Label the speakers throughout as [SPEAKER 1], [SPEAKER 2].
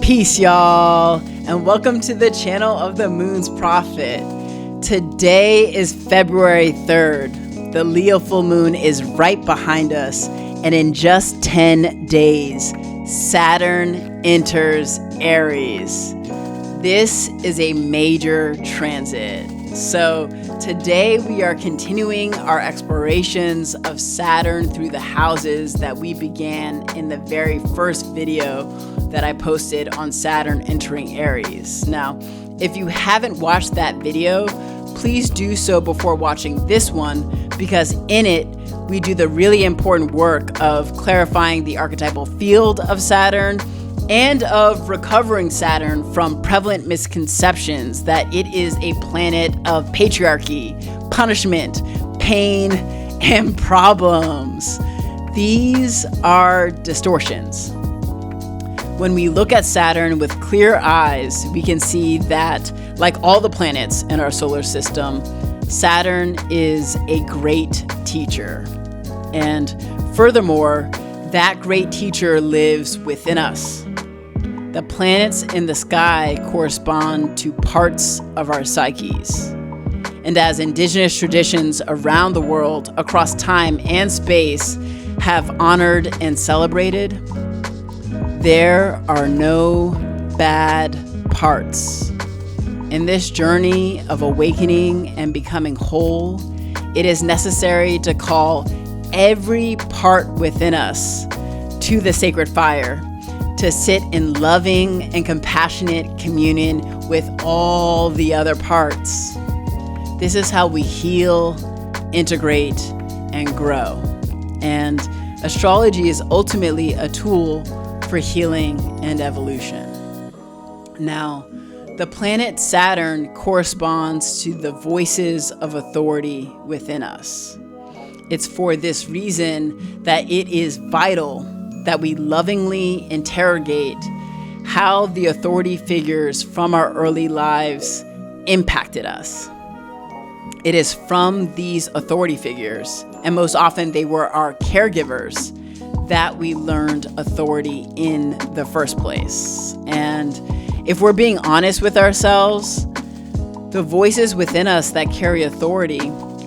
[SPEAKER 1] Peace, y'all, and welcome to the channel of the Moon's Prophet. Today is February 3rd. The Leo full moon is right behind us, and in just 10 days, Saturn enters Aries. This is a major transit. So today we are continuing our explorations of Saturn through the houses that we began in the very first video that I posted on Saturn entering Aries. Now, if you haven't watched that video, please do so before watching this one, because in it, we do the really important work of clarifying the archetypal field of Saturn and of recovering Saturn from prevalent misconceptions that it is a planet of patriarchy, punishment, pain, and problems. These are distortions. When we look at Saturn with clear eyes, we can see that, like all the planets in our solar system, Saturn is a great teacher. And furthermore, that great teacher lives within us. The planets in the sky correspond to parts of our psyches. And as indigenous traditions around the world, across time and space, have honored and celebrated, there are no bad parts. In this journey of awakening and becoming whole, it is necessary to call every part within us to the sacred fire, to sit in loving and compassionate communion with all the other parts. This is how we heal, integrate, and grow. And astrology is ultimately a tool for healing and evolution. Now, the planet Saturn corresponds to the voices of authority within us. It's for this reason that it is vital that we lovingly interrogate how the authority figures from our early lives impacted us. It is from these authority figures, and most often they were our caregivers, that we learned authority in the first place. And if we're being honest with ourselves, the voices within us that carry authority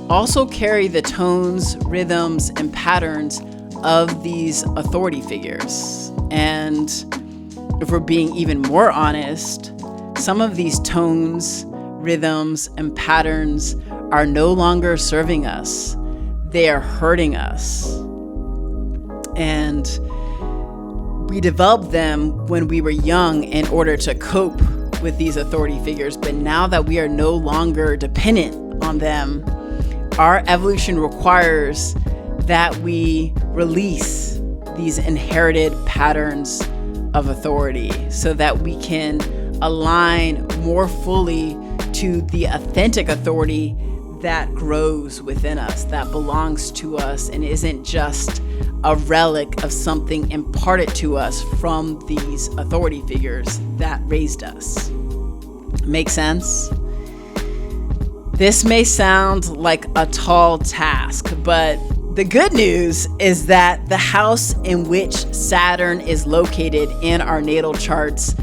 [SPEAKER 1] also carry the tones, rhythms, and patterns of these authority figures. And if we're being even more honest, some of these tones, rhythms, and patterns are no longer serving us. They are hurting us. And we developed them when we were young in order to cope with these authority figures. But now that we are no longer dependent on them, our evolution requires that we release these inherited patterns of authority so that we can align more fully to the authentic authority that grows within us, that belongs to us, and isn't just a relic of something imparted to us from these authority figures that raised us. Make sense? This may sound like a tall task, but the good news is that the house in which Saturn is located in our natal charts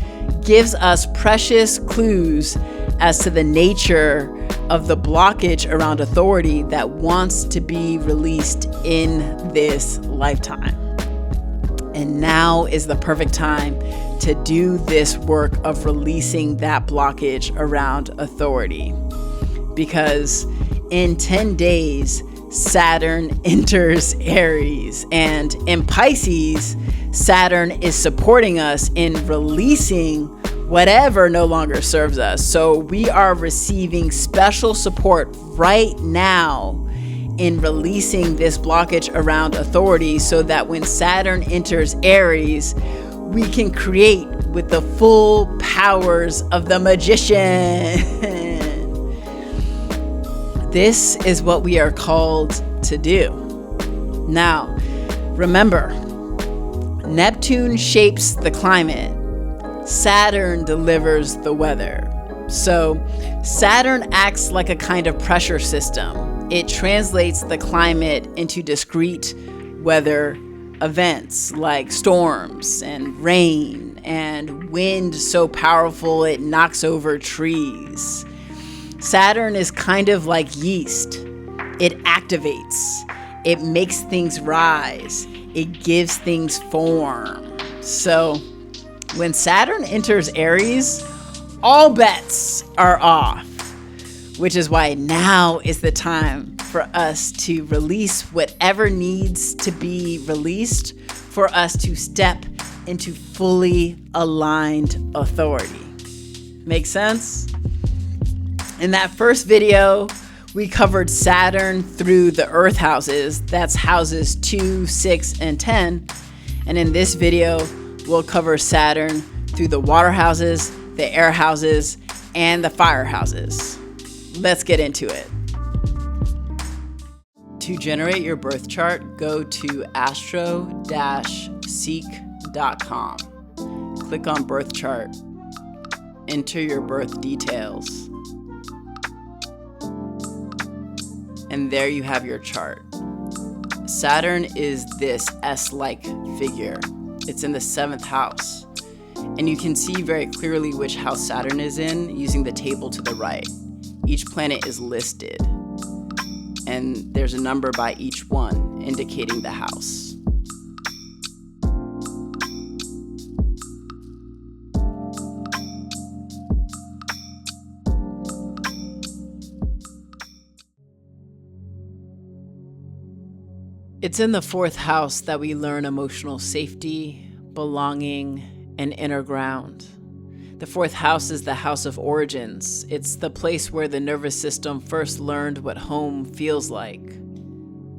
[SPEAKER 1] gives us precious clues as to the nature of the blockage around authority that wants to be released in this lifetime. And now is the perfect time to do this work of releasing that blockage around authority. Because in 10 days, Saturn enters Aries, and in Pisces, Saturn is supporting us in releasing whatever no longer serves us. So we are receiving special support right now in releasing this blockage around authority so that when Saturn enters Aries, we can create with the full powers of the magician. This is what we are called to do. Now, remember, Neptune shapes the climate. Saturn delivers the weather. So Saturn acts like a kind of pressure system. It translates the climate into discrete weather events like storms and rain and wind so powerful it knocks over trees. Saturn is kind of like yeast. It activates. It makes things rise. It gives things form. So when Saturn enters Aries, all bets are off, which is why now is the time for us to release whatever needs to be released for us to step into fully aligned authority. Make sense? In that first video, we covered Saturn through the Earth houses. That's houses 2, 6, and 10. And in this video, we'll cover Saturn through the water houses, the air houses, and the fire houses. Let's get into it. To generate your birth chart, go to astro-seek.com. Click on birth chart. Enter your birth details. And there you have your chart. Saturn is this S-like figure. It's in the 7th house. And you can see very clearly which house Saturn is in using the table to the right. Each planet is listed, and there's a number by each one indicating the house. It's in the 4th house that we learn emotional safety, belonging, and inner ground. The 4th house is the house of origins. It's the place where the nervous system first learned what home feels like.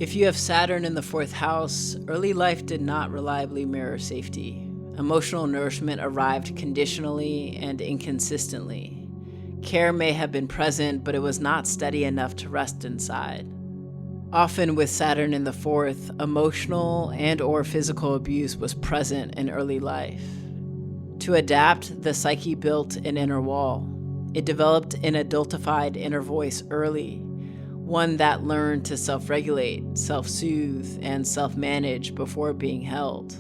[SPEAKER 1] If you have Saturn in the 4th house, early life did not reliably mirror safety. Emotional nourishment arrived conditionally and inconsistently. Care may have been present, but it was not steady enough to rest inside. Often with Saturn in the 4th, emotional and/or physical abuse was present in early life. To adapt, the psyche built an inner wall. It developed an adultified inner voice early, one that learned to self-regulate, self-soothe, and self-manage before being held.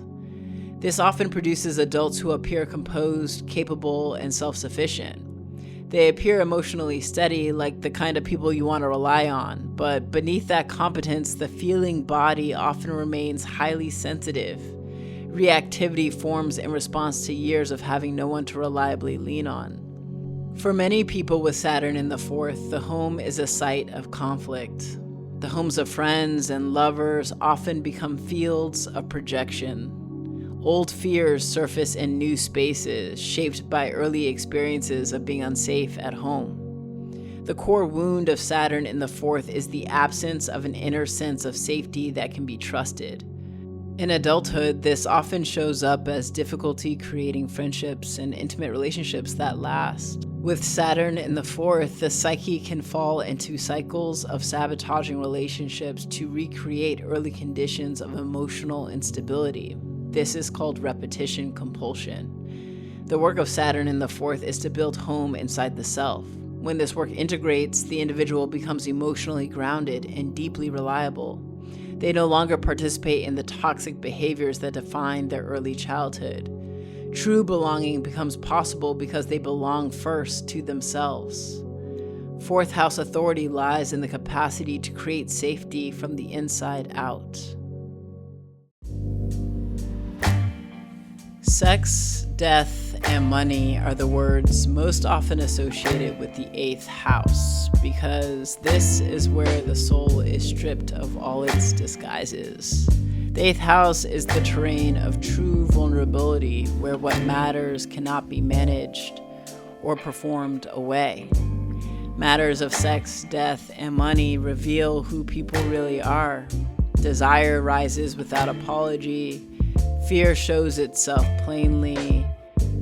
[SPEAKER 1] This often produces adults who appear composed, capable, and self-sufficient. They appear emotionally steady, like the kind of people you want to rely on, but beneath that competence, the feeling body often remains highly sensitive. Reactivity forms in response to years of having no one to reliably lean on. For many people with Saturn in the 4th, the home is a site of conflict. The homes of friends and lovers often become fields of projection. Old fears surface in new spaces, shaped by early experiences of being unsafe at home. The core wound of Saturn in the 4th is the absence of an inner sense of safety that can be trusted. In adulthood, this often shows up as difficulty creating friendships and intimate relationships that last. With Saturn in the 4th, the psyche can fall into cycles of sabotaging relationships to recreate early conditions of emotional instability. This is called repetition compulsion. The work of Saturn in the 4th is to build home inside the self. When this work integrates, the individual becomes emotionally grounded and deeply reliable. They no longer participate in the toxic behaviors that define their early childhood. True belonging becomes possible because they belong first to themselves. 4th house authority lies in the capacity to create safety from the inside out. Sex, death, and money are the words most often associated with the 8th house because this is where the soul is stripped of all its disguises. The 8th house is the terrain of true vulnerability where what matters cannot be managed or performed away. Matters of sex, death, and money reveal who people really are. Desire rises without apology. Fear shows itself plainly.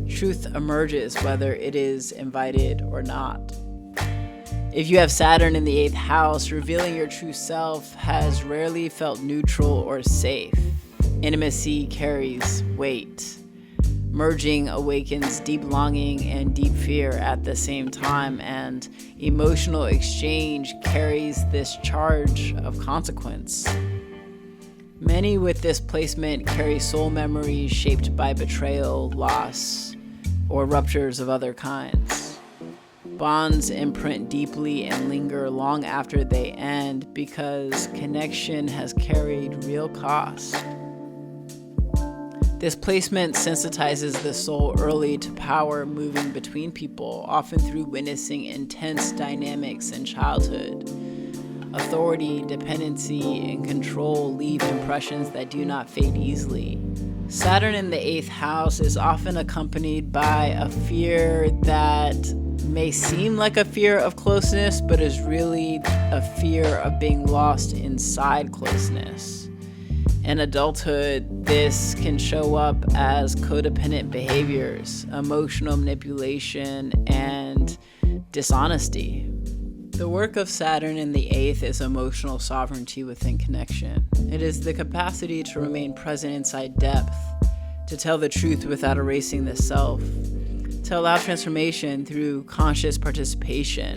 [SPEAKER 1] Truth emerges whether it is invited or not. If you have Saturn in the 8th house, revealing your true self has rarely felt neutral or safe. Intimacy carries weight. Merging awakens deep longing and deep fear at the same time, and emotional exchange carries this charge of consequence. Many with this placement carry soul memories shaped by betrayal, loss, or ruptures of other kinds. Bonds imprint deeply and linger long after they end because connection has carried real cost. This placement sensitizes the soul early to power moving between people, often through witnessing intense dynamics in childhood. Authority, dependency, and control leave impressions that do not fade easily. Saturn in the 8th house is often accompanied by a fear that may seem like a fear of closeness, but is really a fear of being lost inside closeness. In adulthood, this can show up as codependent behaviors, emotional manipulation, and dishonesty. The work of Saturn in the 8th is emotional sovereignty within connection. It is the capacity to remain present inside depth, to tell the truth without erasing the self, to allow transformation through conscious participation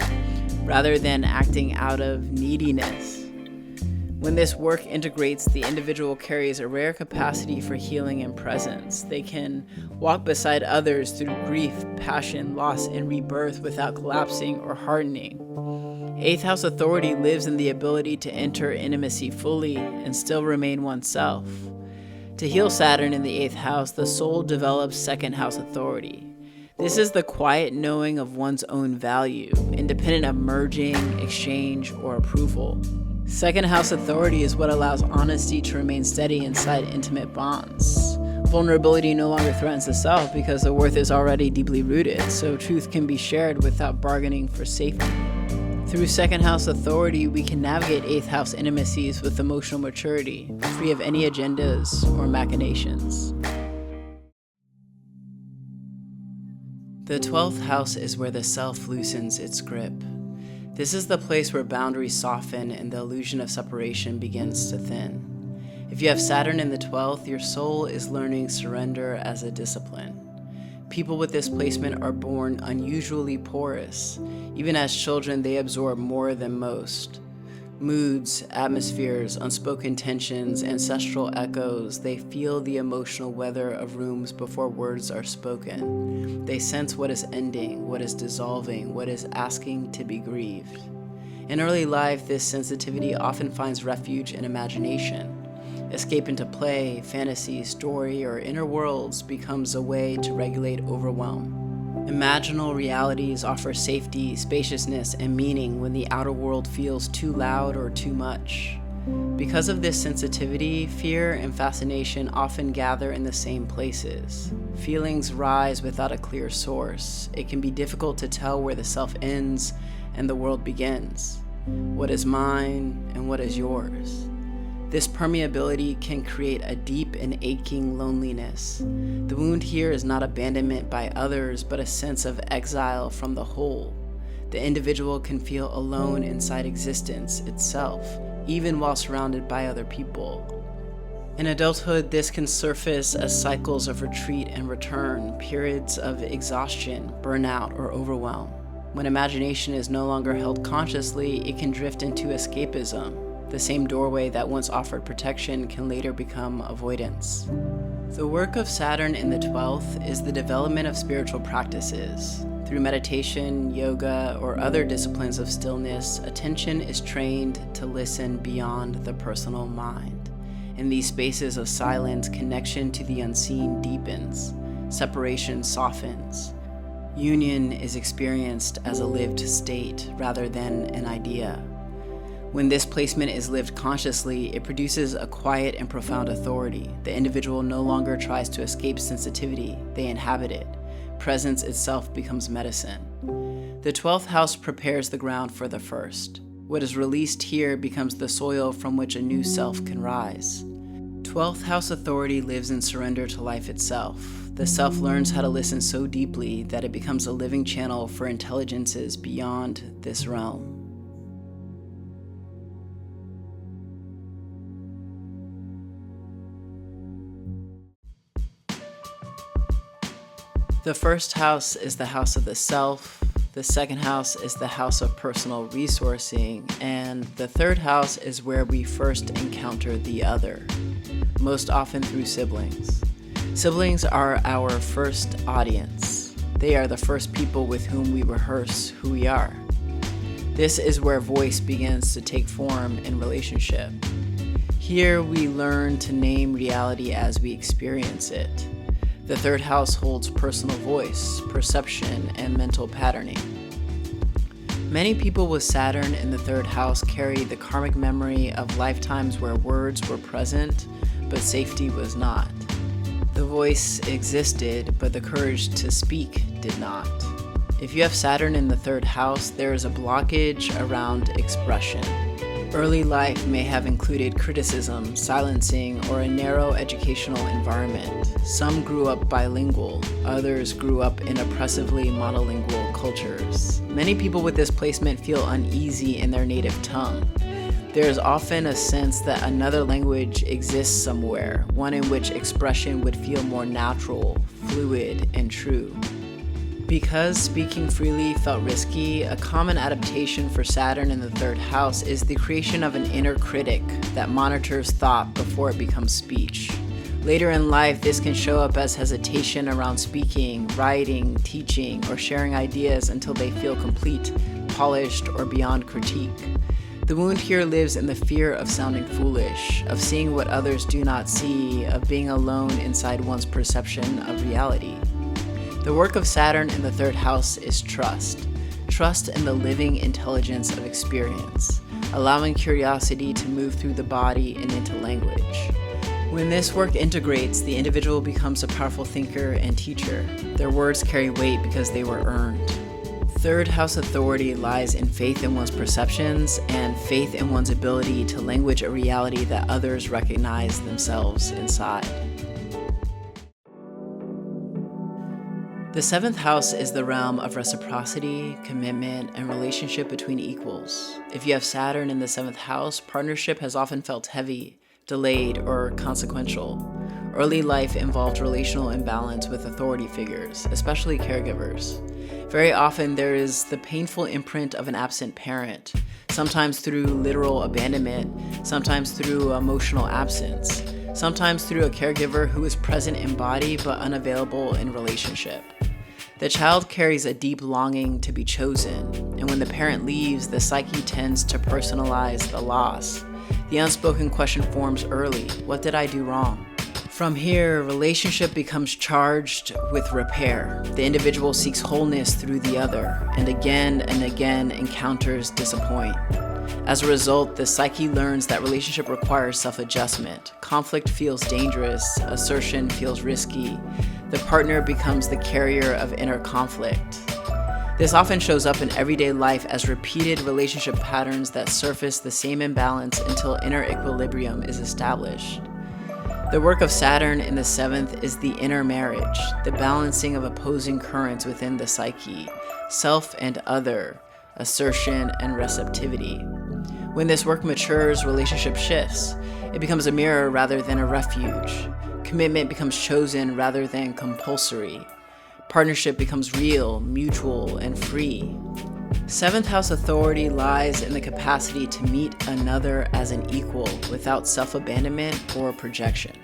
[SPEAKER 1] rather than acting out of neediness. When this work integrates, the individual carries a rare capacity for healing and presence. They can walk beside others through grief, passion, loss, and rebirth without collapsing or hardening. 8th house authority lives in the ability to enter intimacy fully and still remain oneself. To heal Saturn in the 8th house, the soul develops 2nd house authority. This is the quiet knowing of one's own value, independent of merging, exchange, or approval. 2nd house authority is what allows honesty to remain steady inside intimate bonds. Vulnerability no longer threatens the self because the worth is already deeply rooted, so truth can be shared without bargaining for safety. Through 2nd house authority, we can navigate 8th house intimacies with emotional maturity, free of any agendas or machinations. The 12th house is where the self loosens its grip. This is the place where boundaries soften and the illusion of separation begins to thin. If you have Saturn in the 12th, your soul is learning surrender as a discipline. People with this placement are born unusually porous. Even as children, they absorb more than most. Moods, atmospheres, unspoken tensions, ancestral echoes, they feel the emotional weather of rooms before words are spoken. They sense what is ending, what is dissolving, what is asking to be grieved. In early life, this sensitivity often finds refuge in imagination. Escape into play, fantasy, story, or inner worlds becomes a way to regulate overwhelm. Imaginal realities offer safety, spaciousness, and meaning when the outer world feels too loud or too much. Because of this sensitivity, fear and fascination often gather in the same places. Feelings rise without a clear source. It can be difficult to tell where the self ends and the world begins. What is mine and what is yours? This permeability can create a deep and aching loneliness. The wound here is not abandonment by others, but a sense of exile from the whole. The individual can feel alone inside existence itself, even while surrounded by other people. In adulthood, this can surface as cycles of retreat and return, periods of exhaustion, burnout, or overwhelm. When imagination is no longer held consciously, it can drift into escapism. The same doorway that once offered protection can later become avoidance. The work of Saturn in the 12th is the development of spiritual practices. Through meditation, yoga, or other disciplines of stillness, attention is trained to listen beyond the personal mind. In these spaces of silence, connection to the unseen deepens, separation softens. Union is experienced as a lived state rather than an idea. When this placement is lived consciously, it produces a quiet and profound authority. The individual no longer tries to escape sensitivity, they inhabit it. Presence itself becomes medicine. The 12th house prepares the ground for the first. What is released here becomes the soil from which a new self can rise. 12th house authority lives in surrender to life itself. The self learns how to listen so deeply that it becomes a living channel for intelligences beyond this realm. The first house is the house of the self, The second house is the house of personal resourcing, and the third house is where we first encounter the other, most often through siblings. Siblings are our first audience. They are the first people with whom we rehearse who we are. This is where voice begins to take form in relationship. Here we learn to name reality as we experience it. The third house holds personal voice, perception, and mental patterning. Many people with Saturn in the third house carry the karmic memory of lifetimes where words were present, but safety was not. The voice existed, but the courage to speak did not. If you have Saturn in the third house, there is a blockage around expression. Early life may have included criticism, silencing, or a narrow educational environment. Some grew up bilingual, others grew up in oppressively monolingual cultures. Many people with this placement feel uneasy in their native tongue. There is often a sense that another language exists somewhere, one in which expression would feel more natural, fluid, and true. Because speaking freely felt risky, a common adaptation for Saturn in the third house is the creation of an inner critic that monitors thought before it becomes speech. Later in life, this can show up as hesitation around speaking, writing, teaching, or sharing ideas until they feel complete, polished, or beyond critique. The wound here lives in the fear of sounding foolish, of seeing what others do not see, of being alone inside one's perception of reality. The work of Saturn in the third house is trust. Trust in the living intelligence of experience, allowing curiosity to move through the body and into language. When this work integrates, the individual becomes a powerful thinker and teacher. Their words carry weight because they were earned. Third house authority lies in faith in one's perceptions and faith in one's ability to language a reality that others recognize themselves inside. The seventh house is the realm of reciprocity, commitment, and relationship between equals. If you have Saturn in the seventh house, partnership has often felt heavy, delayed, or consequential. Early life involved relational imbalance with authority figures, especially caregivers. Very often there is the painful imprint of an absent parent, sometimes through literal abandonment, sometimes through emotional absence, sometimes through a caregiver who is present in body but unavailable in relationship. The child carries a deep longing to be chosen, and when the parent leaves, the psyche tends to personalize the loss. The unspoken question forms early: what did I do wrong? From here, relationship becomes charged with repair. The individual seeks wholeness through the other, and again encounters disappoint. As a result, the psyche learns that relationship requires self-adjustment. Conflict feels dangerous, assertion feels risky. The partner becomes the carrier of inner conflict. This often shows up in everyday life as repeated relationship patterns that surface the same imbalance until inner equilibrium is established. The work of Saturn in the seventh is the inner marriage, the balancing of opposing currents within the psyche, self and other, assertion and receptivity. When this work matures, relationship shifts. It becomes a mirror rather than a refuge. Commitment becomes chosen rather than compulsory. Partnership becomes real, mutual, and free. Seventh house authority lies in the capacity to meet another as an equal without self-abandonment or projection.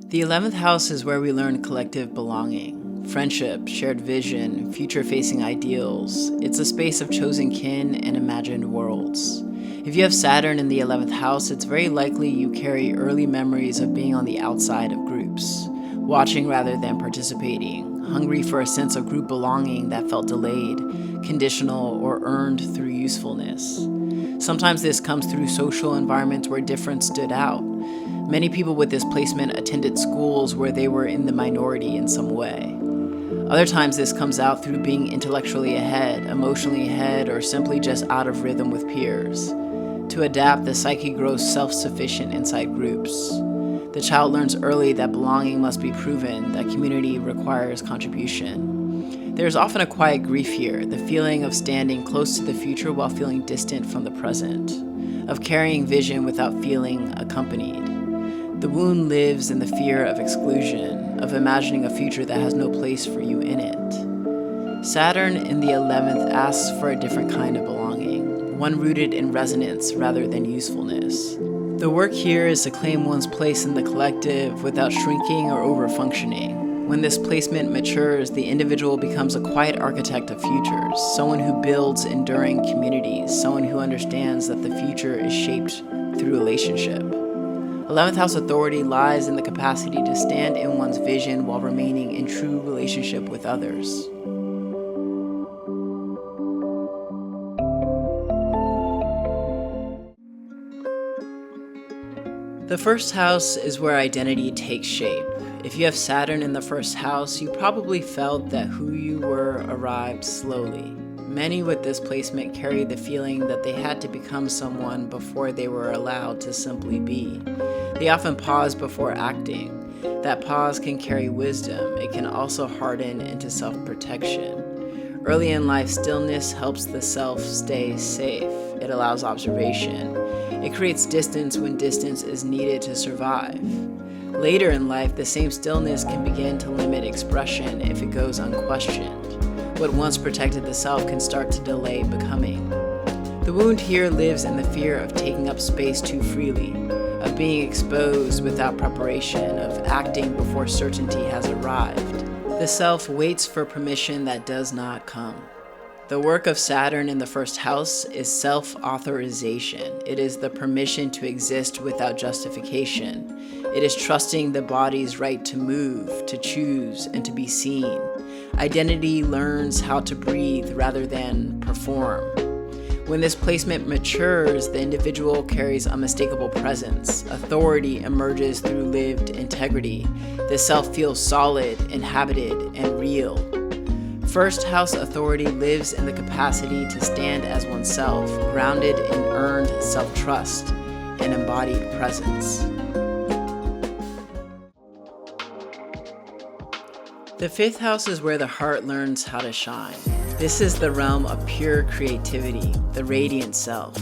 [SPEAKER 1] The 11th house is where we learn collective belonging, friendship, shared vision, future-facing ideals. It's a space of chosen kin and imagined worlds. If you have Saturn in the 11th house, it's very likely you carry early memories of being on the outside of groups, watching rather than participating, hungry for a sense of group belonging that felt delayed, conditional, or earned through usefulness. Sometimes this comes through social environments where difference stood out. Many people with this placement attended schools where they were in the minority in some way. Other times this comes out through being intellectually ahead, emotionally ahead, or simply just out of rhythm with peers. To adapt, the psyche grows self-sufficient inside groups. The child learns early that belonging must be proven, that community requires contribution. There's often a quiet grief here, the feeling of standing close to the future while feeling distant from the present, of carrying vision without feeling accompanied. The wound lives in the fear of exclusion, of imagining a future that has no place for you in it. Saturn in the 11th asks for a different kind of belonging, one rooted in resonance rather than usefulness. The work here is to claim one's place in the collective without shrinking or over-functioning. When this placement matures, the individual becomes a quiet architect of futures, someone who builds enduring communities, someone who understands that the future is shaped through relationship. 11th house authority lies in the capacity to stand in one's vision while remaining in true relationship with others. The first house is where identity takes shape. If you have Saturn in the first house, you probably felt that who you were arrived slowly. Many with this placement carry the feeling that they had to become someone before they were allowed to simply be. They often pause before acting. That pause can carry wisdom. It can also harden into self-protection. Early in life, stillness helps the self stay safe. It allows observation. It creates distance when distance is needed to survive. Later in life, the same stillness can begin to limit expression if it goes unquestioned. What once protected the self can start to delay becoming. The wound here lives in the fear of taking up space too freely, of being exposed without preparation, of acting before certainty has arrived. The self waits for permission that does not come. The work of Saturn in the first house is self-authorization. It is the permission to exist without justification. It is trusting the body's right to move, to choose, and to be seen. Identity learns how to breathe rather than perform. When this placement matures, the individual carries unmistakable presence. Authority emerges through lived integrity. The self feels solid, inhabited, and real. First house authority lives in the capacity to stand as oneself, grounded in earned self-trust and embodied presence. The fifth house is where the heart learns how to shine. This is the realm of pure creativity, the radiant self.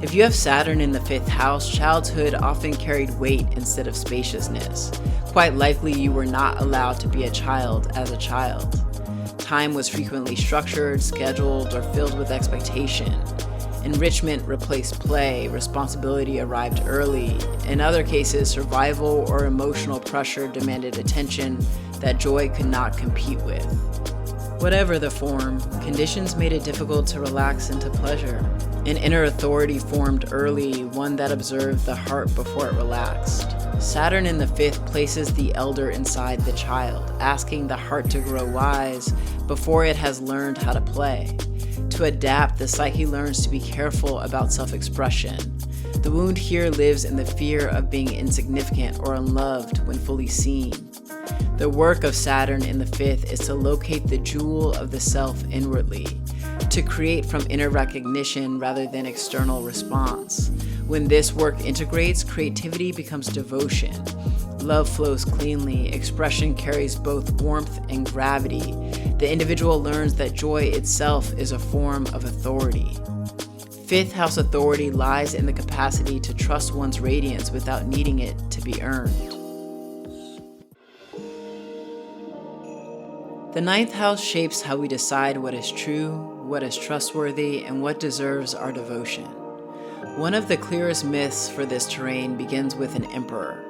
[SPEAKER 1] If you have Saturn in the fifth house, childhood often carried weight instead of spaciousness. Quite likely you were not allowed to be a child as a child. Time was frequently structured, scheduled, or filled with expectation. Enrichment replaced play, responsibility arrived early. In other cases, survival or emotional pressure demanded attention that joy could not compete with. Whatever the form, conditions made it difficult to relax into pleasure. An inner authority formed early, one that observed the heart before it relaxed. Saturn in the fifth places the elder inside the child, asking the heart to grow wise before it has learned how to play. To adapt, the psyche learns to be careful about self-expression. The wound here lives in the fear of being insignificant or unloved when fully seen. The work of Saturn in the fifth is to locate the jewel of the self inwardly, to create from inner recognition rather than external response. When this work integrates, creativity becomes devotion. Love flows cleanly, expression carries both warmth and gravity. The individual learns that joy itself is a form of authority. Fifth house authority lies in the capacity to trust one's radiance without needing it to be earned. The ninth house shapes how we decide what is true, what is trustworthy, and what deserves our devotion. One of the clearest myths for this terrain begins with an emperor.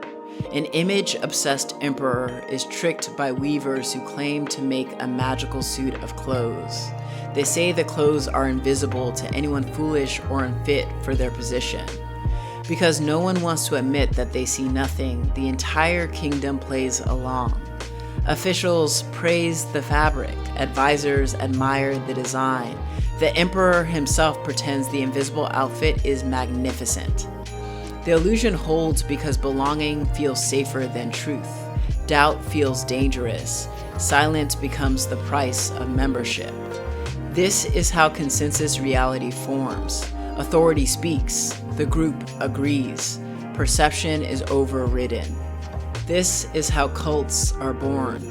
[SPEAKER 1] An image-obsessed emperor is tricked by weavers who claim to make a magical suit of clothes. They say the clothes are invisible to anyone foolish or unfit for their position. Because no one wants to admit that they see nothing, the entire kingdom plays along. Officials praise the fabric, advisors admire the design. The emperor himself pretends the invisible outfit is magnificent. The illusion holds because belonging feels safer than truth. Doubt feels dangerous. Silence becomes the price of membership. This is how consensus reality forms. Authority speaks. The group agrees. Perception is overridden. This is how cults are born.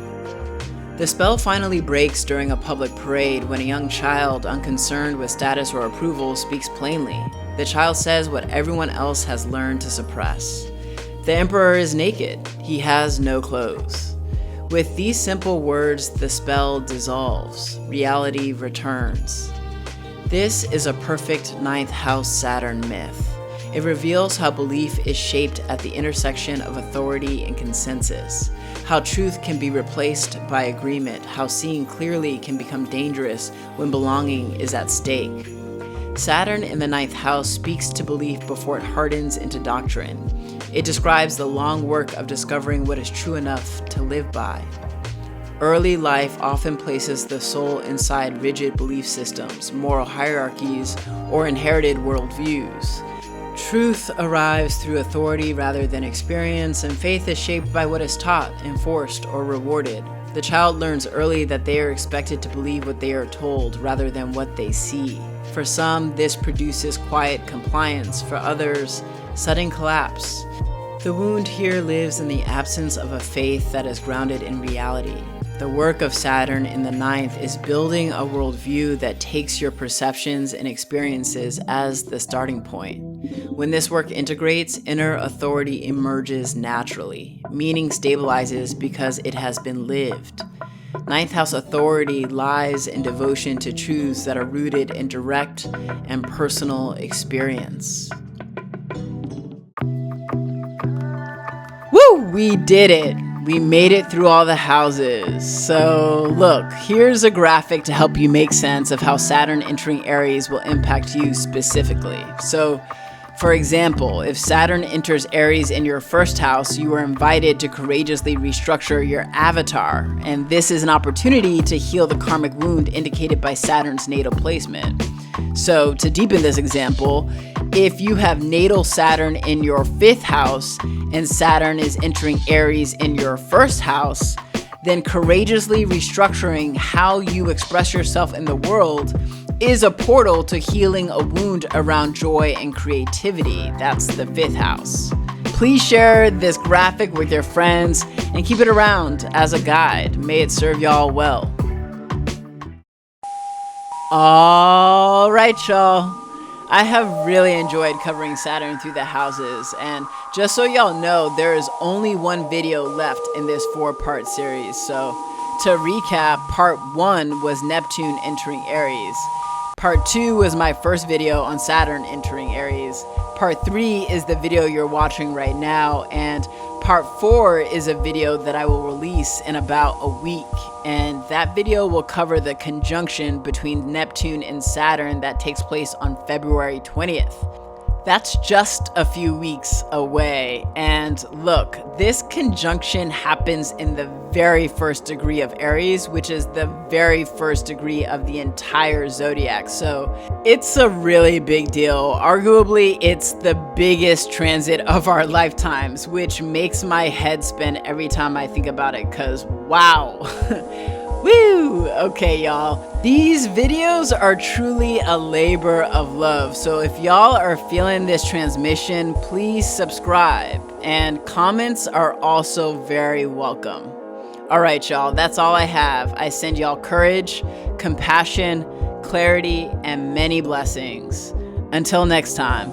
[SPEAKER 1] The spell finally breaks during a public parade when a young child, unconcerned with status or approval, speaks plainly. The child says what everyone else has learned to suppress. The emperor is naked. He has no clothes. With these simple words, the spell dissolves, reality returns. This is a perfect ninth house Saturn myth. It reveals how belief is shaped at the intersection of authority and consensus, how truth can be replaced by agreement, how seeing clearly can become dangerous when belonging is at stake. Saturn in the ninth house speaks to belief before it hardens into doctrine. It describes the long work of discovering what is true enough to live by. Early life often places the soul inside rigid belief systems, moral hierarchies, or inherited worldviews. Truth arrives through authority rather than experience, and faith is shaped by what is taught, enforced, or rewarded. The child learns early that they are expected to believe what they are told rather than what they see. For some, this produces quiet compliance. For others, sudden collapse. The wound here lives in the absence of a faith that is grounded in reality. The work of Saturn in the ninth is building a worldview that takes your perceptions and experiences as the starting point. When this work integrates, inner authority emerges naturally. Meaning stabilizes because it has been lived. Ninth house authority lies in devotion to truths that are rooted in direct and personal experience. Woo! We did it! We made it through all the houses. So look, here's a graphic to help you make sense of how Saturn entering Aries will impact you specifically. So, for example, if Saturn enters Aries in your first house, you are invited to courageously restructure your avatar. And this is an opportunity to heal the karmic wound indicated by Saturn's natal placement. So to deepen this example, if you have natal Saturn in your fifth house and Saturn is entering Aries in your first house, then courageously restructuring how you express yourself in the world is a portal to healing a wound around joy and creativity. That's the fifth house. Please share this graphic with your friends and keep it around as a guide. May it serve y'all well. All right, y'all. I have really enjoyed covering Saturn through the houses, and just so y'all know, there is only one video left in this 4-part series. So to recap, part 1 was Neptune entering Aries. Part 2 was my first video on Saturn entering Aries. Part 3 is the video you're watching right now, and part 4 is a video that I will release in about a week. And that video will cover the conjunction between Neptune and Saturn that takes place on February 20th. That's just a few weeks away. And look, this conjunction happens in the very first degree of Aries, which is the very first degree of the entire zodiac. So it's a really big deal. Arguably, it's the biggest transit of our lifetimes, which makes my head spin every time I think about it, because wow. Woo! Okay, y'all. These videos are truly a labor of love. So if y'all are feeling this transmission, please subscribe. And comments are also very welcome. All right, y'all. That's all I have. I send y'all courage, compassion, clarity, and many blessings. Until next time.